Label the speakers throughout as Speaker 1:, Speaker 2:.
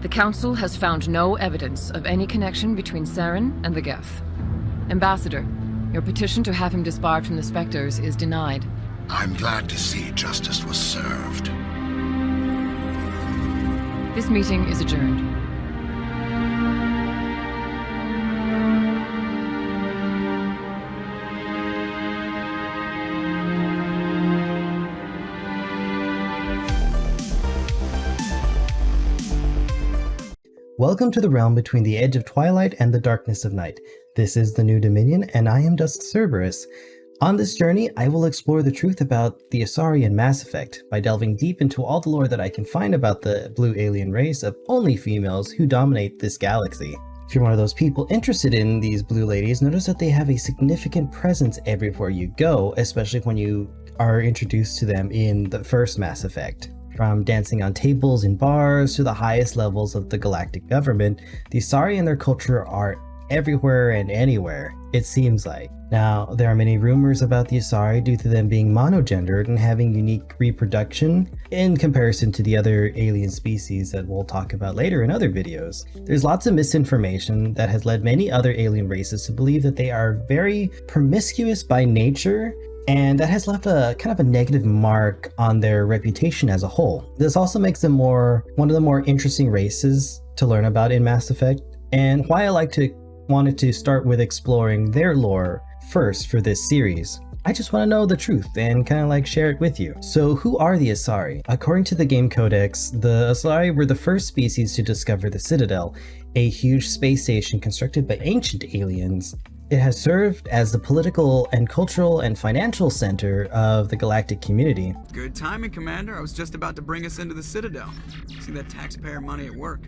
Speaker 1: The Council has found no evidence of any connection between Saren and the Geth. Ambassador, your petition to have him disbarred from the Spectres is denied.
Speaker 2: I'm glad to see justice was served.
Speaker 1: This meeting is adjourned.
Speaker 3: Welcome to the realm between the edge of twilight and the darkness of night. This is the New Dominion, and I am Dusk Cerberus. On this journey, I will explore the truth about the Asari and Mass Effect by delving deep into all the lore that I can find about the blue alien race of only females who dominate this galaxy. If you're one of those people interested in these blue ladies, notice that they have a significant presence everywhere you go, especially when you are introduced to them in the first Mass Effect. From dancing on tables in bars to the highest levels of the galactic government, the Asari and their culture are everywhere and anywhere, it seems like. Now, there are many rumors about the Asari due to them being monogendered and having unique reproduction in comparison to the other alien species that we'll talk about later in other videos. There's lots of misinformation that has led many other alien races to believe that they are very promiscuous by nature, and that has left a kind of a negative mark on their reputation as a whole. This also makes them one of the more interesting races to learn about in Mass Effect, and why I wanted to start with exploring their lore first for this series. I just want to know the truth and kind of like share it with you. So who are the Asari? According to the game codex, the Asari were the first species to discover the Citadel, a huge space station constructed by ancient aliens. It has served as the political and cultural and financial center of the galactic community.
Speaker 4: Good timing, Commander. I was just about to bring us into the Citadel. See that taxpayer money at work.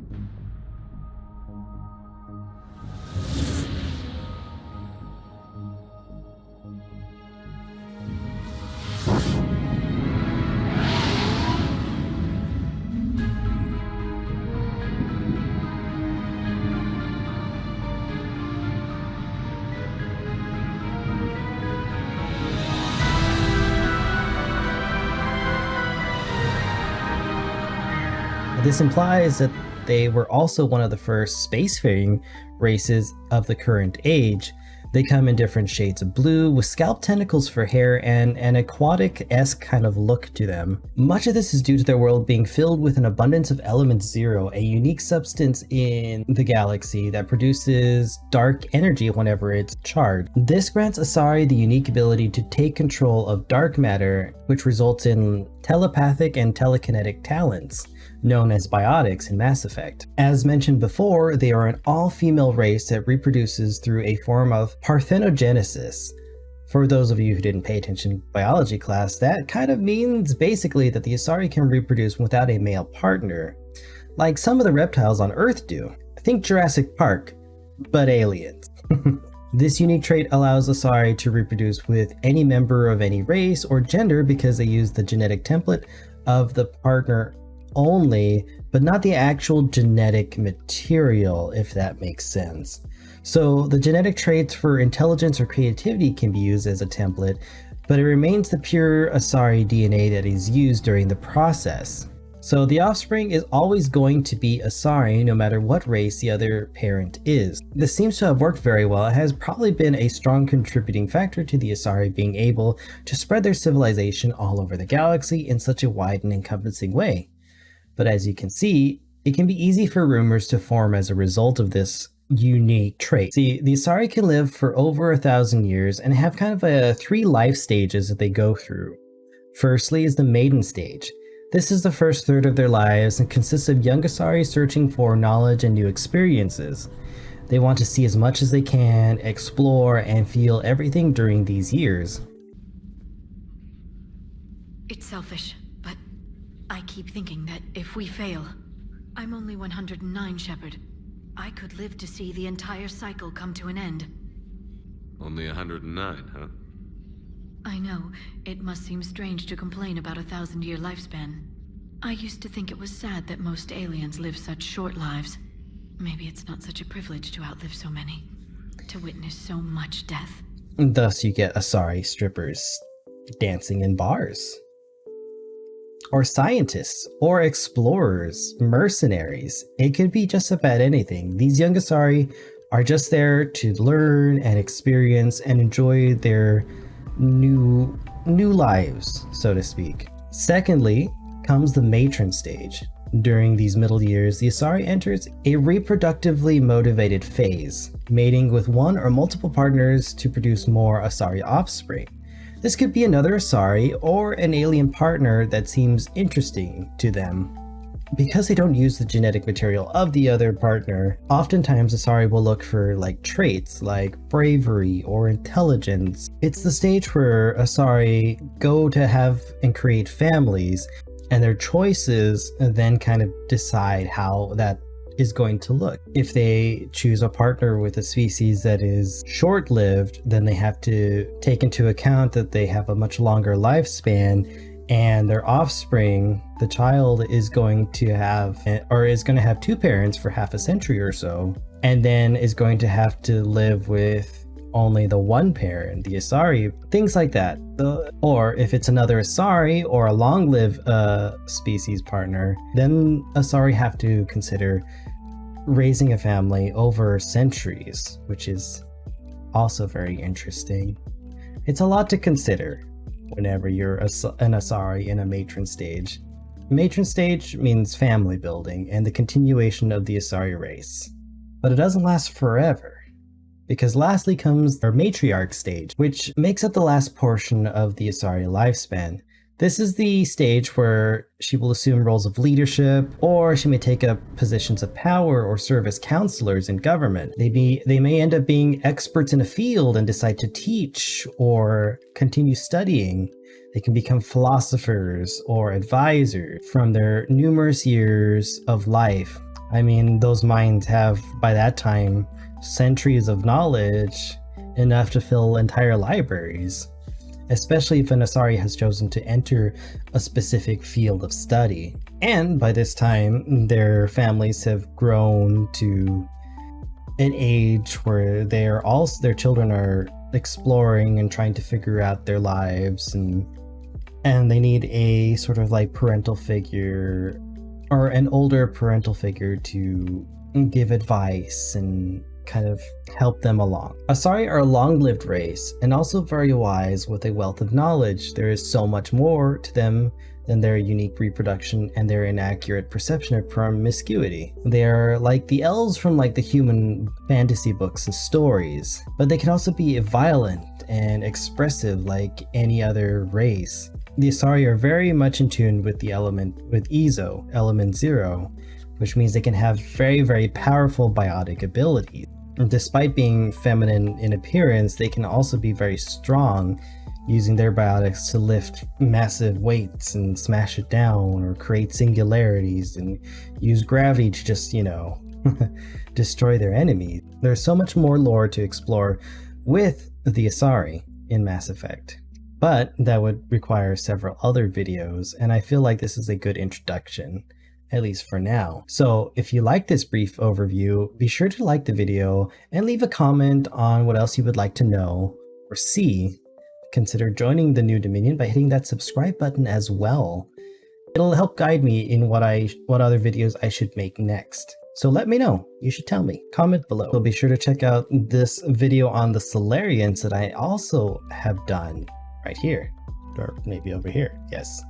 Speaker 3: This implies that they were also one of the first spacefaring races of the current age. They come in different shades of blue, with scalp tentacles for hair and an aquatic-esque kind of look to them. Much of this is due to their world being filled with an abundance of Element Zero, a unique substance in the galaxy that produces dark energy whenever it's charged. This grants Asari the unique ability to take control of dark matter, which results in telepathic and telekinetic talents, known as biotics in Mass Effect. As mentioned before, they are an all-female race that reproduces through a form of parthenogenesis. For those of you who didn't pay attention in biology class, that kind of means basically that the Asari can reproduce without a male partner, like some of the reptiles on Earth do. Think Jurassic Park, but aliens. This unique trait allows Asari to reproduce with any member of any race or gender because they use the genetic template of the partner only, but not the actual genetic material, if that makes sense. So the genetic traits for intelligence or creativity can be used as a template, but it remains the pure Asari DNA that is used during the process. So the offspring is always going to be Asari no matter what race the other parent is. This seems to have worked very well. It has probably been a strong contributing factor to the Asari being able to spread their civilization all over the galaxy in such a wide and encompassing way. But as you can see, it can be easy for rumors to form as a result of this unique trait. See, the Asari can live for over 1,000 years and have kind of 3 life stages that they go through. Firstly is the Maiden Stage. This is the first third of their lives and consists of young Asari searching for knowledge and new experiences. They want to see as much as they can, explore, and feel everything during these years.
Speaker 5: It's selfish, but I keep thinking that if we fail, I'm only 109, Shepard. I could live to see the entire cycle come to an end.
Speaker 6: Only 109, huh?
Speaker 5: I know, it must seem strange to complain about a 1,000-year lifespan. I used to think it was sad that most aliens live such short lives. Maybe it's not such a privilege to outlive so many, to witness so much death.
Speaker 3: Thus you get Asari strippers dancing in bars. or scientists, or explorers, mercenaries. It could be just about anything. These young Asari are just there to learn and experience and enjoy their new lives, so to speak. Secondly comes the Matron Stage. During these middle years, the Asari enters a reproductively motivated phase, mating with one or multiple partners to produce more Asari offspring. This could be another Asari or an alien partner that seems interesting to them. Because they don't use the genetic material of the other partner, oftentimes Asari will look for traits like bravery or intelligence. It's the stage where Asari go to have and create families, and their choices then kind of decide how that is going to look. If they choose a partner with a species that is short-lived, then they have to take into account that they have a much longer lifespan, and their offspring, the child, is going to have two parents for half a century or so, and then is going to have to live with only the one parent, the Asari, things like that. Or if it's another Asari or a long-lived species partner, then Asari have to consider raising a family over centuries, which is also very interesting. It's a lot to consider whenever you're an Asari in a Matron Stage. Matron Stage means family building and the continuation of the Asari race. But it doesn't last forever, because lastly comes our Matriarch Stage, which makes up the last portion of the Asari lifespan. This is the stage where she will assume roles of leadership, or she may take up positions of power or serve as counselors in government. They may end up being experts in a field and decide to teach or continue studying. They can become philosophers or advisors from their numerous years of life. I mean, those minds have, by that time, centuries of knowledge, enough to fill entire libraries, especially if an Asari has chosen to enter a specific field of study. And by this time, their families have grown to an age where their children are exploring and trying to figure out their lives, and they need a sort of parental figure, or an older parental figure, to give advice and kind of help them along. Asari are a long-lived race and also very wise with a wealth of knowledge. There is so much more to them than their unique reproduction and their inaccurate perception of promiscuity. They are like the elves from the human fantasy books and stories, but they can also be violent and expressive like any other race. The Asari are very much in tune with the Ezo, element 0, which means they can have very, very powerful biotic abilities. And despite being feminine in appearance, they can also be very strong, using their biotics to lift massive weights and smash it down, or create singularities and use gravity to just, destroy their enemies. There's so much more lore to explore with the Asari in Mass Effect, but that would require several other videos, and I feel like this is a good introduction, at least for now. So if you like this brief overview, be sure to like the video and leave a comment on what else you would like to know or see. Consider joining the New Dominion by hitting that subscribe button as well. It'll help guide me in what other videos I should make next. So let me know. You should tell me. Comment below. So be sure to check out this video on the Solarians that I also have done right here, or maybe over here. Yes.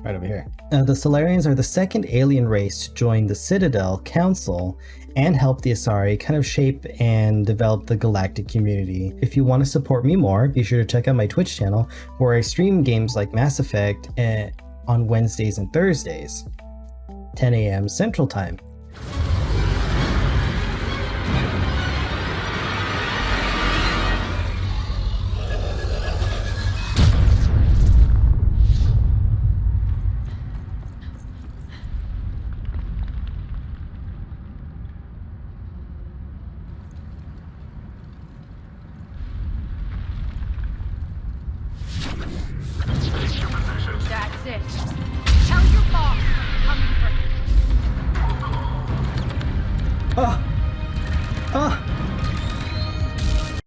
Speaker 3: Right over here. The Solarians are the second alien race to join the Citadel Council and help the Asari kind of shape and develop the galactic community. If you want to support me more, be sure to check out my Twitch channel, where I stream games like Mass Effect on Wednesdays and Thursdays, 10 a.m. Central Time.
Speaker 7: That's it. Tell your boss I'm coming for him.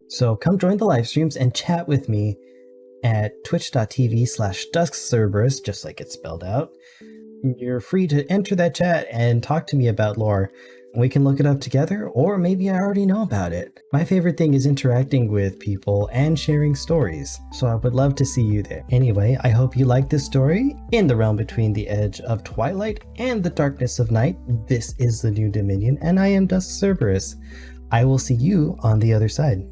Speaker 3: So come join the live streams and chat with me at twitch.tv/Dusk Cerberus, just like it's spelled out. You're free to enter that chat and talk to me about lore. We can look it up together, or maybe I already know about it. My favorite thing is interacting with people and sharing stories, so I would love to see you there. Anyway, I hope you like this story. In the realm between the edge of twilight and the darkness of night, this is the New Dominion, and I am Dusk Cerberus. I will see you on the other side.